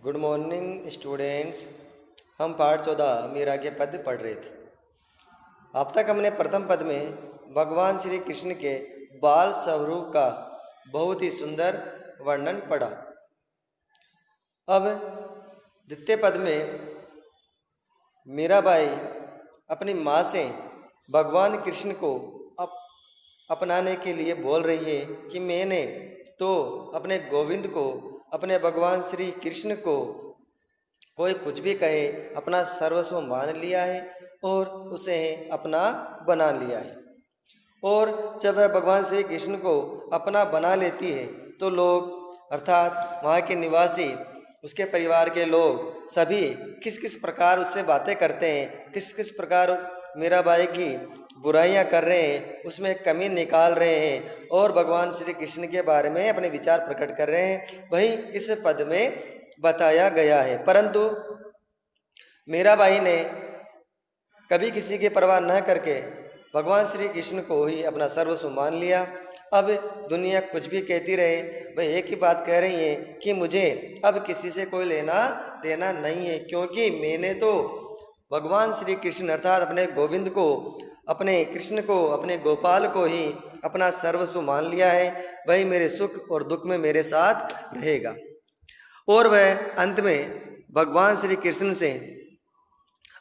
Good morning students. हम पाठ 14 मीरा के पद पढ़ रहे थे। अब तक हमने प्रथम पद में भगवान श्री कृष्ण के बाल स्वरूप का बहुत ही सुंदर वर्णन पढ़ा। अब द्वितीय पद में मीराबाई अपनी माँ से भगवान कृष्ण को अपनाने के लिए बोल रही है कि मैंने तो अपने गोविंद को, अपने भगवान श्री कृष्ण को कोई कुछ भी कहे अपना सर्वस्व मान लिया है और उसे अपना बना लिया है। और जब वह भगवान श्री कृष्ण को अपना बना लेती है तो लोग अर्थात वहाँ के निवासी, उसके परिवार के लोग सभी किस किस प्रकार उससे बातें करते हैं, किस किस प्रकार मीराबाई की बुराइयां कर रहे हैं, उसमें कमी निकाल रहे हैं और भगवान श्री कृष्ण के बारे में अपने विचार प्रकट कर रहे हैं, वही इस पद में बताया गया है। परंतु मीराबाई ने कभी किसी की परवाह न करके भगवान श्री कृष्ण को ही अपना सर्वस्व मान लिया। अब दुनिया कुछ भी कहती रहे, वह एक ही बात कह रही है कि मुझे अब किसी से कोई लेना देना नहीं है, क्योंकि मैंने तो भगवान श्री कृष्ण अर्थात अपने गोविंद को, अपने कृष्ण को, अपने गोपाल को ही अपना सर्वस्व मान लिया है। वही मेरे सुख और दुख में मेरे साथ रहेगा। और वह अंत में भगवान श्री कृष्ण से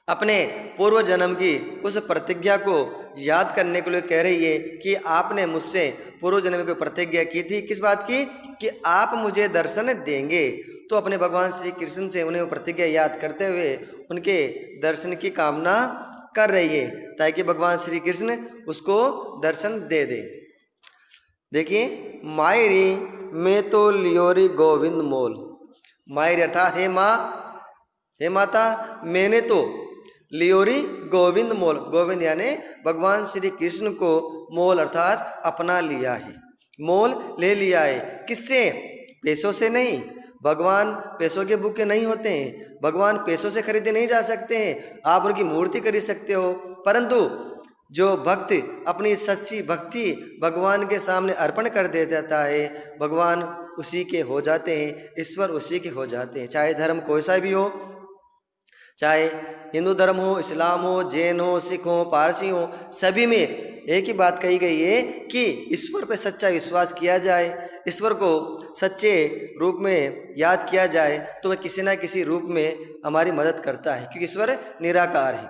अपने पूर्व जन्म की उस प्रतिज्ञा को याद करने के लिए कह रही है कि आपने मुझसे पूर्व जन्म की प्रतिज्ञा की थी, किस बात की, कि आप मुझे दर्शन देंगे। तो अपने भगवान श्री कृष्ण से उन्हें वो प्रतिज्ञा याद करते हुए उनके दर्शन की कामना कर रही है, ताकि भगवान श्री कृष्ण उसको दर्शन दे दे। देखिए, मायरी मैं तो लियोरी गोविंद मोल। मायरी अर्थात हे माँ, हे माता, मैंने तो लियोरी गोविंद मोल, गोविंद यानी भगवान श्री कृष्ण को मोल अर्थात अपना लिया है, मोल ले लिया है। किससे? पैसों से नहीं। भगवान पैसों के भूखे नहीं होते हैं, भगवान पैसों से खरीदे नहीं जा सकते हैं। आप उनकी मूर्ति खरीद सकते हो, परंतु जो भक्त अपनी सच्ची भक्ति भगवान के सामने अर्पण कर दे देता है, भगवान उसी के हो जाते हैं, ईश्वर उसी के हो जाते हैं। चाहे धर्म कोई सा भी हो, चाहे हिंदू धर्म हो, इस्लाम हो, जैन हो, सिख हो, पारसी हो, सभी में एक ही बात कही गई है कि ईश्वर पे सच्चा विश्वास किया जाए, ईश्वर को सच्चे रूप में याद किया जाए तो वह किसी ना किसी रूप में हमारी मदद करता है, क्योंकि ईश्वर निराकार है,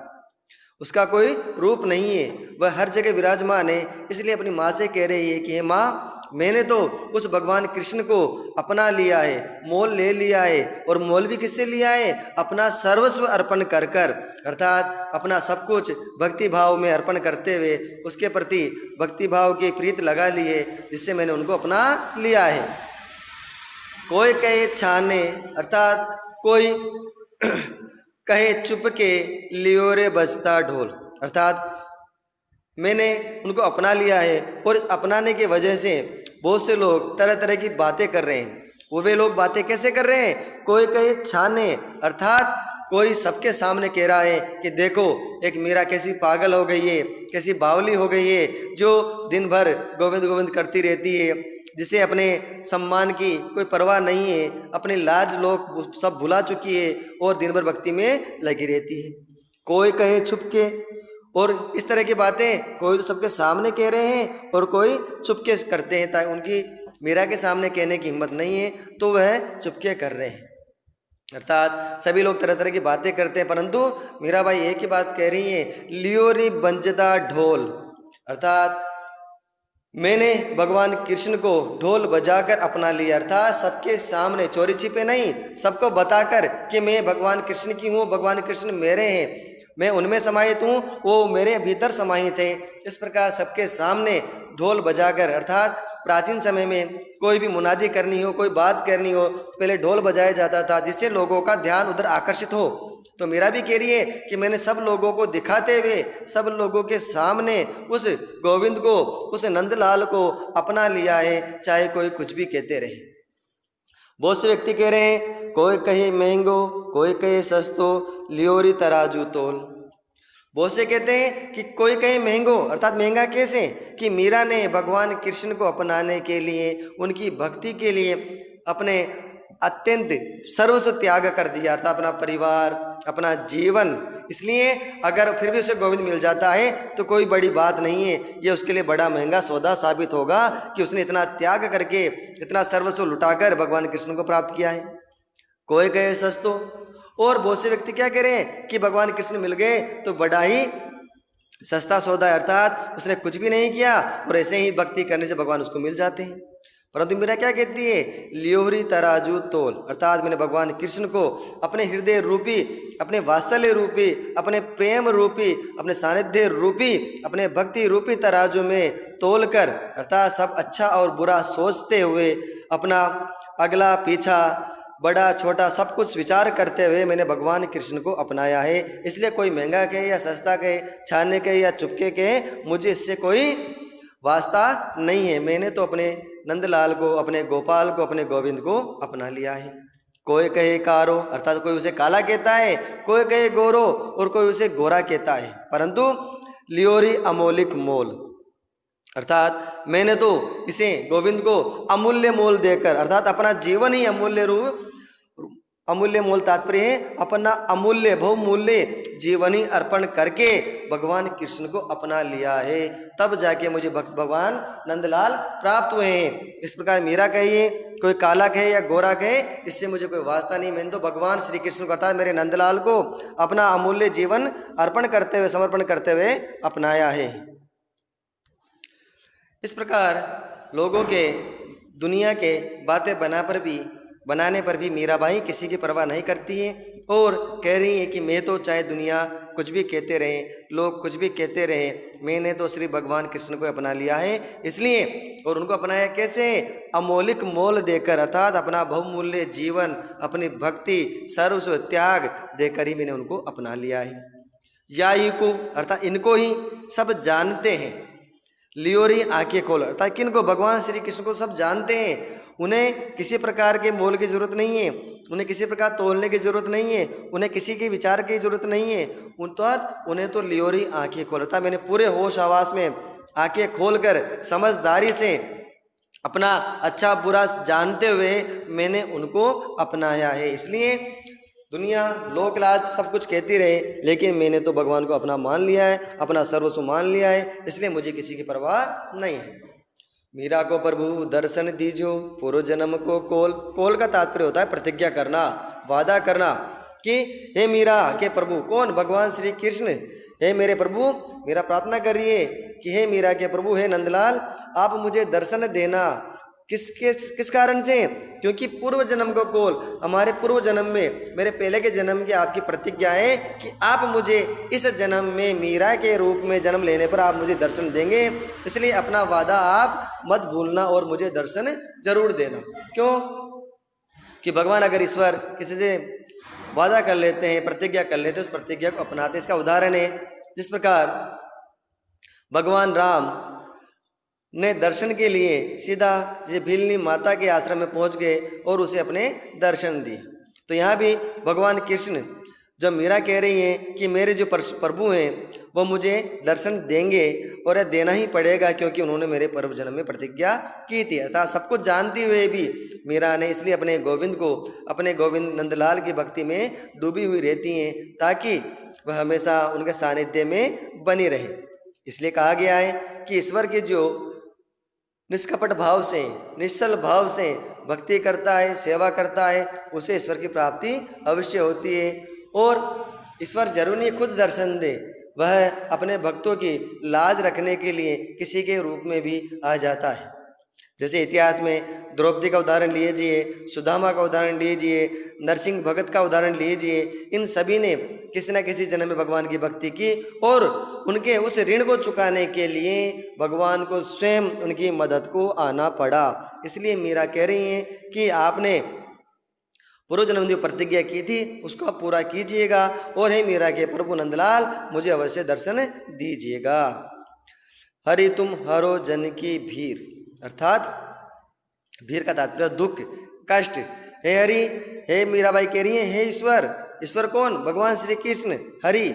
उसका कोई रूप नहीं है, वह हर जगह विराजमान है। इसलिए अपनी माँ से कह रही है कि हे माँ, मैंने तो उस भगवान कृष्ण को अपना लिया है, मोल ले लिया है। और मोल भी किससे लिया है? अपना सर्वस्व अर्पण कर कर, अर्थात अपना सब कुछ भक्ति भाव में अर्पण करते हुए उसके प्रति भक्ति भाव की प्रीत लगा ली है, जिससे मैंने उनको अपना लिया है। कोई कहे छाने अर्थात कोई कहे चुप के लियो रे बजता ढोल, अर्थात मैंने उनको अपना लिया है और इस अपनाने की वजह से बहुत से लोग तरह तरह की बातें कर रहे हैं। वो वे लोग बातें कैसे कर रहे हैं? कोई कहे छाने अर्थात कोई सबके सामने कह रहा है कि देखो एक मीरा कैसी पागल हो गई है, कैसी बावली हो गई है, जो दिन भर गोविंद गोविंद करती रहती है, जिसे अपने सम्मान की कोई परवाह नहीं है, अपनी लाज लोग सब भुला चुकी है और दिन भर भक्ति में लगी रहती है। कोई कहे छुप के, और इस तरह की बातें कोई तो सबके सामने कह रहे हैं और कोई चुपके करते हैं, ताकि उनकी मीरा के सामने कहने की हिम्मत नहीं है तो वह चुपके कर रहे हैं। अर्थात सभी लोग तरह तरह की बातें करते हैं, परंतु मीराबाई एक ही बात कह रही है, लियोरी बंजदा ढोल, अर्थात मैंने भगवान कृष्ण को ढोल बजाकर अपना लिया, अर्थात सबके सामने चोरी छिपे नहीं, सबको बताकर कि मैं भगवान कृष्ण की हूँ, भगवान कृष्ण मेरे हैं, मैं उनमें समाहित हूँ, वो मेरे भीतर समाहित है। इस प्रकार सबके सामने ढोल बजाकर, अर्थात प्राचीन समय में कोई भी मुनादी करनी हो, कोई बात करनी हो, तो पहले ढोल बजाया जाता था, जिससे लोगों का ध्यान उधर आकर्षित हो। तो मीरा भी कह रही है कि मैंने सब लोगों को दिखाते हुए, सब लोगों के सामने उस गोविंद को, उस नंदलाल को अपना लिया है, चाहे कोई कुछ भी कहते रहे। बहुत से व्यक्ति कह रहे हैं, कोई कहे महंगो, कोई कहे सस्तो, लियोरी तराजू तोल। बहुत से कहते हैं कि कोई कहे महंगो, अर्थात महंगा कैसे, कि मीरा ने भगवान कृष्ण को अपनाने के लिए, उनकी भक्ति के लिए अपने अत्यंत सर्वस्व त्याग कर दिया, अर्थात अपना परिवार, अपना जीवन। इसलिए अगर फिर भी उसे गोविंद मिल जाता है तो कोई बड़ी बात नहीं है, ये उसके लिए बड़ा महंगा सौदा साबित होगा कि उसने इतना त्याग करके, इतना सर्वस्व लुटाकर भगवान कृष्ण को प्राप्त किया है। कोई गए सस्तो, और बहुत से व्यक्ति क्या करें कि भगवान कृष्ण मिल गए तो बड़ा ही सस्ता सौदा है, अर्थात उसने कुछ भी नहीं किया और ऐसे ही भक्ति करने से भगवान उसको मिल जाते हैं। परंतु मेरा क्या कहती है, लियोरी तराजू तोल, अर्थात मैंने भगवान कृष्ण को अपने हृदय रूपी, अपने वात्सल्य रूपी, अपने प्रेम रूपी, अपने सानिध्य रूपी, अपने भक्ति रूपी तराजू में तोल कर, अर्थात सब अच्छा और बुरा सोचते हुए, अपना अगला पीछा, बड़ा छोटा सब कुछ विचार करते हुए मैंने भगवान कृष्ण को अपनाया है। इसलिए कोई महंगा कहे या सस्ता कहे, छाने कहे या चुपके कहे, मुझे इससे कोई वास्ता नहीं है। मैंने तो अपने नंदलाल को, अपने गोपाल को, अपने गोविंद को अपना लिया है। कोई कहे कारो, अर्थात कोई उसे काला कहता है, कोई कहे गोरो और कोई उसे गोरा कहता है, परंतु लियोरी अमोलिक मोल, अर्थात मैंने तो इसे गोविंद को अमूल्य मोल देकर, अर्थात अपना जीवन ही अमूल्य रूप, अमूल्य मोल तात्पर्य है अपना अमूल्य बहुमूल्य जीवन ही अर्पण करके भगवान कृष्ण को अपना लिया है। तब जाके मुझे भगवान नंदलाल प्राप्त हुए हैं। इस प्रकार मीरा कहिए, कोई काला कहे या गोरा कहे, इससे मुझे कोई वास्ता नहीं। मैंने तो भगवान श्री कृष्ण को, अर्थात मेरे नंदलाल को अपना अमूल्य जीवन अर्पण करते हुए, समर्पण करते हुए अपनाया है। इस प्रकार लोगों के, दुनिया के बातें बनाने पर भी मीराबाई किसी की परवाह नहीं करती है और कह रही है कि मैं तो चाहे दुनिया कुछ भी कहते रहें, लोग कुछ भी कहते रहें, मैंने तो श्री भगवान कृष्ण को अपना लिया है। इसलिए, और उनको अपनाया कैसे, अमौलिक मोल देकर, अर्थात अपना बहुमूल्य जीवन, अपनी भक्ति, सर्वस्व त्याग देकर ही मैंने उनको अपना लिया है। याई को, अर्थात इनको ही सब जानते हैं। लियोरी आंखें खोल, अर्थात किनको, भगवान श्री कृष्ण को सब जानते हैं। उन्हें किसी प्रकार के मोल की जरूरत नहीं है, उन्हें किसी प्रकार तोलने की जरूरत नहीं है, उन्हें किसी के विचार की जरूरत नहीं है। उन्हें तो लियोरी आंखें खोल, अर्थात मैंने पूरे होश आवास में आंखें खोलकर समझदारी से अपना अच्छा बुरा जानते हुए मैंने उनको अपनाया है। इसलिए दुनिया लोकलाज सब कुछ कहती रहे, लेकिन मैंने तो भगवान को अपना मान लिया है, अपना सर्वस्व मान लिया है। इसलिए मुझे किसी की परवाह नहीं है। मीरा को प्रभु दर्शन दीजो, पूर्व जन्म को कोल। कोल का तात्पर्य होता है प्रतिज्ञा करना, वादा करना कि हे मीरा के प्रभु, कौन, भगवान श्री कृष्ण, हे मेरे प्रभु, मेरा प्रार्थना कर रही है कि हे मीरा के प्रभु, हे नंदलाल, आप मुझे दर्शन देना। किस कारण से, क्योंकि पूर्व जन्म को कोल, हमारे पूर्व जन्म में, मेरे पहले के जन्म की आपकी प्रतिज्ञा है कि आप मुझे इस जन्म में मीरा के रूप में जन्म लेने पर आप मुझे दर्शन देंगे। इसलिए अपना वादा आप मत भूलना और मुझे दर्शन जरूर देना। क्यों कि भगवान अगर ईश्वर किसी से वादा कर लेते हैं, प्रतिज्ञा कर लेते हैं, उस प्रतिज्ञा को अपनाते। इसका उदाहरण है, जिस प्रकार भगवान राम ने दर्शन के लिए सीधा जैसे भीलनी माता के आश्रम में पहुंच गए और उसे अपने दर्शन दिए, तो यहाँ भी भगवान कृष्ण जब मीरा कह रही हैं कि मेरे जो प्रभु हैं वो मुझे दर्शन देंगे, और यह देना ही पड़ेगा क्योंकि उन्होंने मेरे पूर्व जन्म में प्रतिज्ञा की थी। अर्थात सब कुछ जानते हुए भी मीरा ने इसलिए अपने गोविंद को, अपने गोविंद नंदलाल की भक्ति में डूबी हुई रहती हैं ताकि वह हमेशा उनके सानिध्य में बनी रहे। इसलिए कहा गया है कि ईश्वर के जो निष्कपट भाव से, निश्चल भाव से भक्ति करता है, सेवा करता है, उसे ईश्वर की प्राप्ति अवश्य होती है। और ईश्वर जरूर नहीं खुद दर्शन दे, वह अपने भक्तों की लाज रखने के लिए किसी के रूप में भी आ जाता है। जैसे इतिहास में द्रौपदी का उदाहरण लीजिए, सुदामा का उदाहरण लीजिए, नरसिंह भगत का उदाहरण लीजिए, इन सभी ने किसी न किसी जन्म में भगवान की भक्ति की और उनके उस ऋण को चुकाने के लिए भगवान को स्वयं उनकी मदद को आना पड़ा। इसलिए मीरा कह रही हैं कि आपने पूर्व जन्म जो प्रतिज्ञा की थी उसको आप पूरा कीजिएगा, और हे मीरा के प्रभु नंदलाल, मुझे अवश्य दर्शन दीजिएगा। हरि तुम हरो जन की भीर, अर्थात भीर का तात्पर्य दुख, कष्ट। हे हरि, हे मीराबाई कह रही है, हे ईश्वर, ईश्वर कौन, भगवान श्री कृष्ण हरि,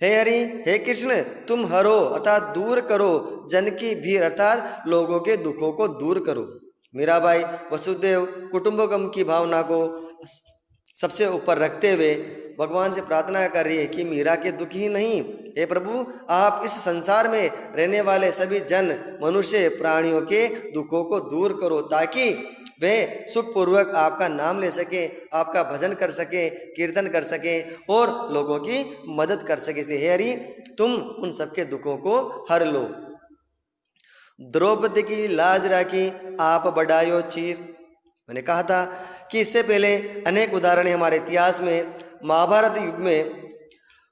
हे हरि, हे कृष्ण, तुम हरो, अर्थात दूर करो, जन की भीर, अर्थात लोगों के दुखों को दूर करो। मीराबाई वसुदेव कुटुंबकम की भावना को सबसे ऊपर रखते हुए भगवान से प्रार्थना कर रही है कि मीरा के दुख ही नहीं, हे प्रभु आप इस संसार में रहने वाले सभी जन मनुष्य प्राणियों के दुखों को दूर करो, ताकि वे सुखपूर्वक आपका नाम ले सके, आपका भजन कर सके, कीर्तन कर सके और लोगों की मदद कर सके। इसलिए हे हरि तुम उन सबके दुखों को हर लो। द्रौपदी की लाज राखी आप बढ़ायो चीर। मैंने कहा था कि इससे पहले अनेक उदाहरण हमारे इतिहास में, महाभारत युग में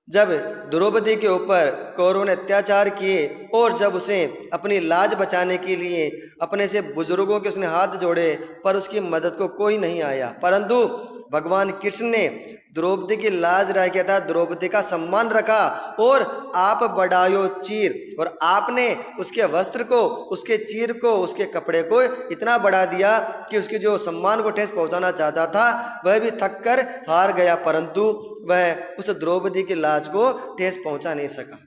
जब द्रौपदी के ऊपर कौरवों ने अत्याचार किए और जब उसे अपनी लाज बचाने के लिए अपने से बुजुर्गों के उसने हाथ जोड़े पर उसकी मदद को कोई नहीं आया, परंतु भगवान कृष्ण ने द्रौपदी की लाज रखा था, द्रौपदी का सम्मान रखा और आप बढ़ायो चीर, और आपने उसके वस्त्र को, उसके चीर को, उसके कपड़े को इतना बढ़ा दिया कि उसके जो सम्मान को ठेस पहुंचाना चाहता था वह भी थक कर हार गया, परंतु वह उस द्रौपदी की लाज को ठेस पहुंचा नहीं सका।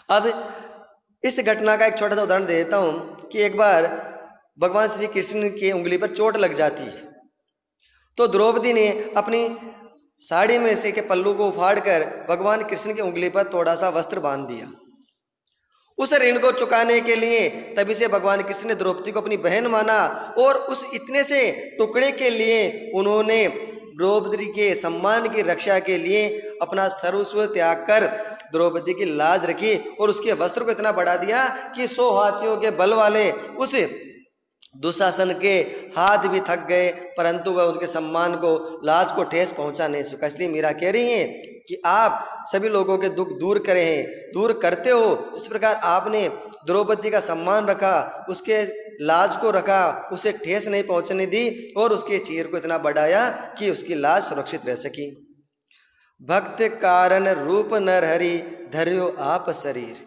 अब इस घटना का एक छोटा सा उदाहरण दे देता हूं कि एक बार भगवान श्री कृष्ण की उंगली पर चोट लग जाती है, तो द्रौपदी ने अपनी साड़ी में से के पल्लू को फाड़कर भगवान कृष्ण की उंगली पर थोड़ा सा वस्त्र बांध दिया। उस ऋण को चुकाने के लिए तभी से भगवान कृष्ण ने द्रौपदी को अपनी बहन माना और उस इतने से टुकड़े के लिए उन्होंने द्रौपदी के सम्मान की रक्षा के लिए अपना सर्वस्व त्याग कर द्रौपदी की लाज रखी और उसके वस्त्र को इतना बढ़ा दिया कि 100 हाथियों के बल वाले उस दुशासन के हाथ भी थक गए, परंतु वह उनके सम्मान को, लाज को ठेस पहुंचा नहीं सका। इसलिए मीरा कह रही है कि आप सभी लोगों के दुख दूर करे हैं, दूर करते हो। जिस प्रकार आपने द्रौपदी का सम्मान रखा, उसके लाज को रखा, उसे ठेस नहीं पहुंचने दी और उसके चीर को इतना बढ़ाया कि उसकी लाज सुरक्षित रह सकी। भक्त कारण रूप नर हरि धर्यो आप शरीर।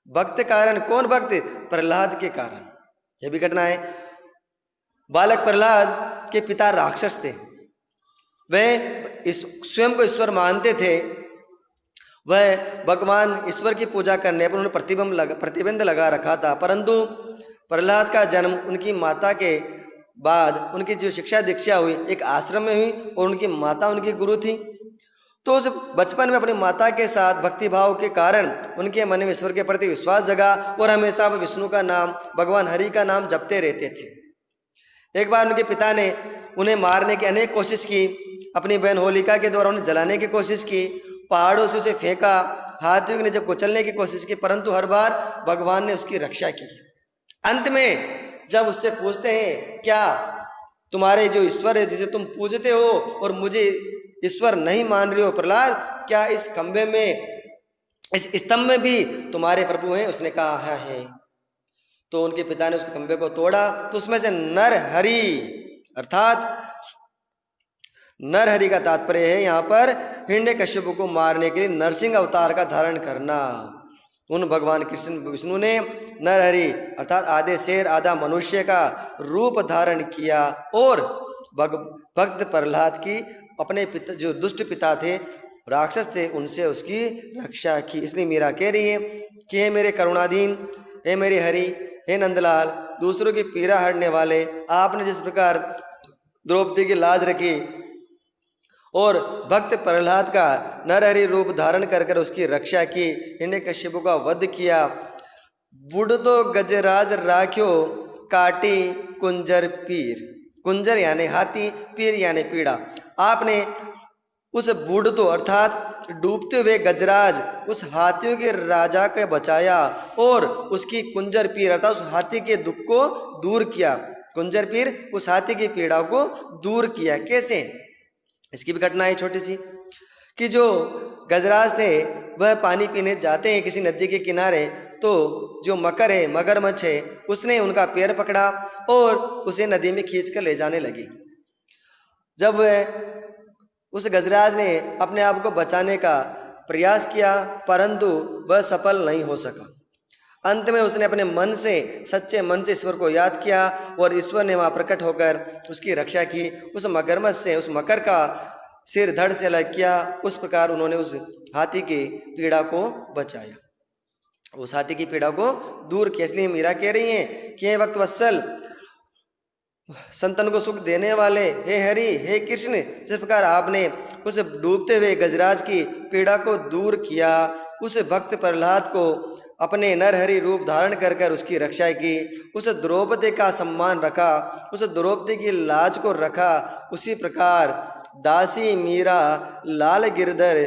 भक्त कारण, कौन भक्त? प्रहलाद के कारण। यह भी घटना है। बालक प्रहलाद के पिता राक्षस थे, वह स्वयं को ईश्वर मानते थे। वह भगवान ईश्वर की पूजा करने पर उन्होंने प्रतिबंध लगा रखा था, परंतु प्रहलाद का जन्म उनकी माता के बाद उनकी जो शिक्षा दीक्षा हुई एक आश्रम में हुई और उनकी माता उनकी गुरु थी। तो उस बचपन में अपनी माता के साथ भक्तिभाव के कारण उनके मन में ईश्वर के प्रति विश्वास जगा और हमेशा वह विष्णु का नाम, भगवान हरि का नाम जपते रहते थे। एक बार उनके पिता ने उन्हें मारने की अनेक कोशिश की, अपनी बहन होलिका के द्वारा उन्हें जलाने की कोशिश की, पहाड़ों से उसे फेंका, हाथियों के नीचे कुचलने की कोशिश की, परंतु हर बार भगवान ने उसकी रक्षा की। अंत में जब उससे पूछते हैं, क्या तुम्हारे जो ईश्वर है जिसे तुम पूजते हो और मुझे ईश्वर नहीं मान रहे हो प्रहलाद, क्या इस खंबे में, इस स्तंभ में भी तुम्हारे प्रभु हैं? उसने कहा है। तो उनके पिता ने उस खंबे को तोड़ा, तो उसमें से नर हरि, अर्थात नर हरि का तात्पर्य है यहाँ पर हिरण्यकश्यप को मारने के लिए नरसिंह अवतार का धारण करना। उन भगवान कृष्ण विष्णु ने नर हरि अर्थात आधे शेर आधा मनुष्य का रूप धारण किया और भक्त प्रहलाद की अपने पिता, जो दुष्ट पिता थे, राक्षस थे, उनसे उसकी रक्षा की। इसलिए मीरा कह रही है कि हे मेरे करुणाधीन, हे मेरे हरि, हे नंदलाल, दूसरों की पीड़ा हरने वाले, आपने जिस प्रकार द्रौपदी की लाज रखी और भक्त प्रहलाद का नरहरि रूप धारण कर कर उसकी रक्षा की, हिरण्यकश्यप का वध किया। बुढ़ तो गजराज राख्यो काटी कुंजर पीर। कुंजर यानी हाथी, पीर यानी पीड़ा। आपने उस बूढ़ तो अर्थात डूबते हुए गजराज, उस हाथियों के राजा को बचाया और उसकी कुंजर पीर अर्थात उस हाथी के दुख को दूर किया। कुंजर पीर उस हाथी की पीड़ा को दूर किया। कैसे? इसकी भी घटना है छोटी सी कि जो गजराज थे वह पानी पीने जाते हैं किसी नदी के किनारे, तो जो मकर है, मगरमच्छ है, उसने उनका पैर पकड़ा और उसे नदी में खींच कर ले जाने लगी। जब उस गजराज ने अपने आप को बचाने का प्रयास किया परंतु वह सफल नहीं हो सका। अंत में उसने अपने मन से, सच्चे मन से ईश्वर को याद किया और ईश्वर ने वहाँ प्रकट होकर उसकी रक्षा की। उस मगरमच्छ से, उस मकर का सिर धड़ से अलग किया। उस प्रकार उन्होंने उस हाथी की पीड़ा को बचाया, उस हाथी की पीड़ा को दूर किया। इसलिए मीरा कह रही हैं कि हे वक्त वत्सल, संतन को सुख देने वाले हे हरि हे कृष्ण, जिस प्रकार आपने उस डूबते हुए गजराज की पीड़ा को दूर किया, उस भक्त प्रहलाद को अपने नरहरि रूप धारण कर कर उसकी रक्षा की, उस द्रौपदी का सम्मान रखा, उस द्रौपदी की लाज को रखा, उसी प्रकार दासी मीरा लाल गिरधर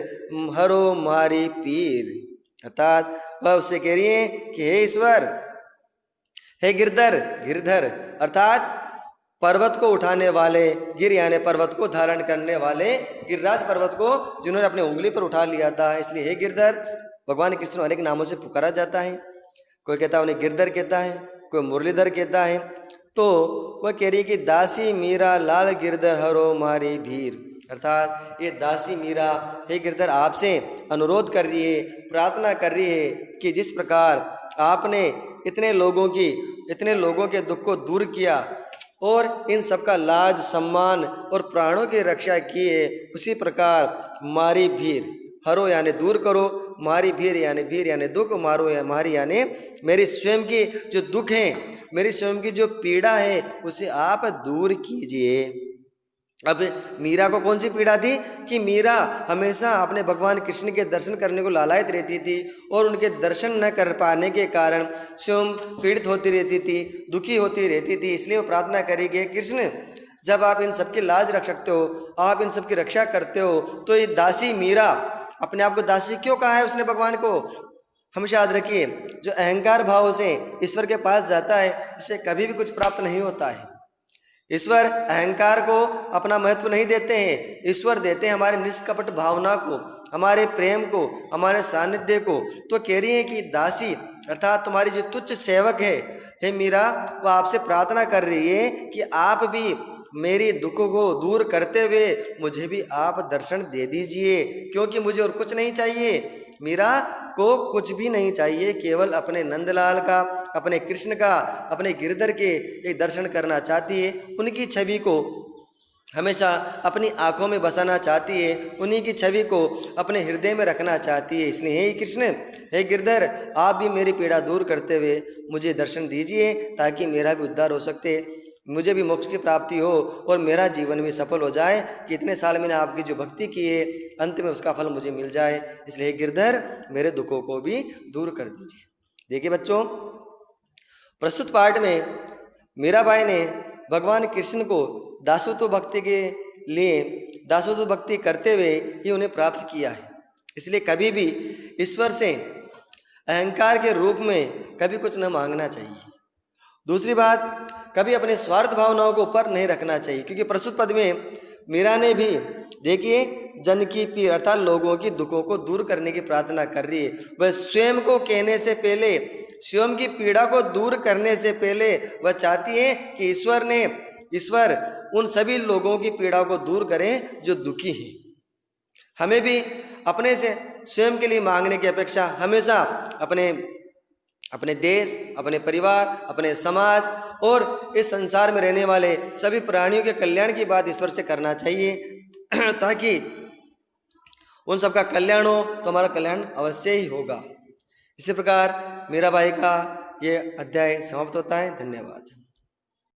हरो मारी पीर। अर्थात वह उससे कह रही है कि हे ईश्वर, हे गिरधर, गिरधर अर्थात पर्वत को उठाने वाले, गिर यानी पर्वत को धारण करने वाले, गिरिराज पर्वत को जिन्होंने अपने उंगली पर उठा लिया था, इसलिए हे गिरधर भगवान कृष्ण अनेक नामों से पुकारा जाता है। कोई कहता है उन्हें गिरधर कहता है, कोई मुरलीधर कहता है। तो वह कह रही है कि दासी मीरा लाल गिरधर हरो मारी भीर, अर्थात ये दासी मीरा हे गिरधर आपसे अनुरोध कर रही है, प्रार्थना कर रही है कि जिस प्रकार आपने इतने लोगों के दुख को दूर किया और इन सबका लाज सम्मान और प्राणों की रक्षा की है, उसी प्रकार मारी भीर, हरो यानी दूर करो, मारी भीर यानी दुख, मारो या मारी यानी मेरी स्वयं की जो दुख है, मेरी स्वयं की जो पीड़ा है उसे आप दूर कीजिए। अब मीरा को कौन सी पीड़ा थी कि मीरा हमेशा अपने भगवान कृष्ण के दर्शन करने को लालायित रहती थी और उनके दर्शन न कर पाने के कारण स्वयं पीड़ित होती रहती थी, दुखी होती रहती थी। इसलिए वो प्रार्थना करेगी, कृष्ण जब आप इन सबकी लाज रख सकते हो, आप इन सबकी रक्षा करते हो, तो ये दासी मीरा अपने आप को दासी क्यों कहा है उसने भगवान को? हमेशा याद रखिए, जो अहंकार भाव से ईश्वर के पास जाता है उसे कभी भी कुछ प्राप्त नहीं होता है। ईश्वर अहंकार को अपना महत्व नहीं देते हैं, ईश्वर देते हैं हमारे निष्कपट भावना को, हमारे प्रेम को, हमारे सानिध्य को। तो कह रही है कि दासी अर्थात तुम्हारी जो तुच्छ सेवक है हे मीरा, वो आपसे प्रार्थना कर रही है कि आप भी मेरी दुख को दूर करते हुए मुझे भी आप दर्शन दे दीजिए, क्योंकि मुझे और कुछ नहीं चाहिए। मीरा को कुछ भी नहीं चाहिए, केवल अपने नंदलाल का, अपने कृष्ण का, अपने गिरधर के एक दर्शन करना चाहती है, उनकी छवि को हमेशा अपनी आंखों में बसाना चाहती है, उन्हीं की छवि को अपने हृदय में रखना चाहती है। इसलिए हे कृष्ण, हे गिरधर, आप भी मेरी पीड़ा दूर करते हुए मुझे दर्शन दीजिए, ताकि मेरा भी उद्धार हो सकते, मुझे भी मोक्ष की प्राप्ति हो और मेरा जीवन भी सफल हो जाए कि इतने साल मैंने आपकी जो भक्ति की है अंत में उसका फल मुझे मिल जाए। इसलिए गिरधर मेरे दुखों को भी दूर कर दीजिए। देखिए बच्चों, प्रस्तुत पाठ में मीराबाई ने भगवान कृष्ण को दासत्व भक्ति के लिए दासत्व भक्ति करते हुए ही उन्हें प्राप्त किया है। इसलिए कभी भी ईश्वर से अहंकार के रूप में कभी कुछ न मांगना चाहिए। दूसरी बात, कभी अपने स्वार्थ भावनाओं को ऊपर नहीं रखना चाहिए, क्योंकि प्रस्तुत पद में मीरा ने भी देखिए जन की पीड़ अर्थात लोगों की दुखों को दूर करने की प्रार्थना कर रही है। वह स्वयं को कहने से पहले, स्वयं की पीड़ा को दूर करने से पहले वह चाहती है कि ईश्वर उन सभी लोगों की पीड़ा को दूर करें जो दुखी हैं। हमें भी अपने से स्वयं के लिए मांगने की अपेक्षा हमेशा अपने देश, अपने परिवार, अपने समाज और इस संसार में रहने वाले सभी प्राणियों के कल्याण की बात ईश्वर से करना चाहिए, ताकि उन सबका कल्याण हो तो हमारा कल्याण अवश्य ही होगा। इसी प्रकार मीराबाई का ये अध्याय समाप्त होता है। धन्यवाद।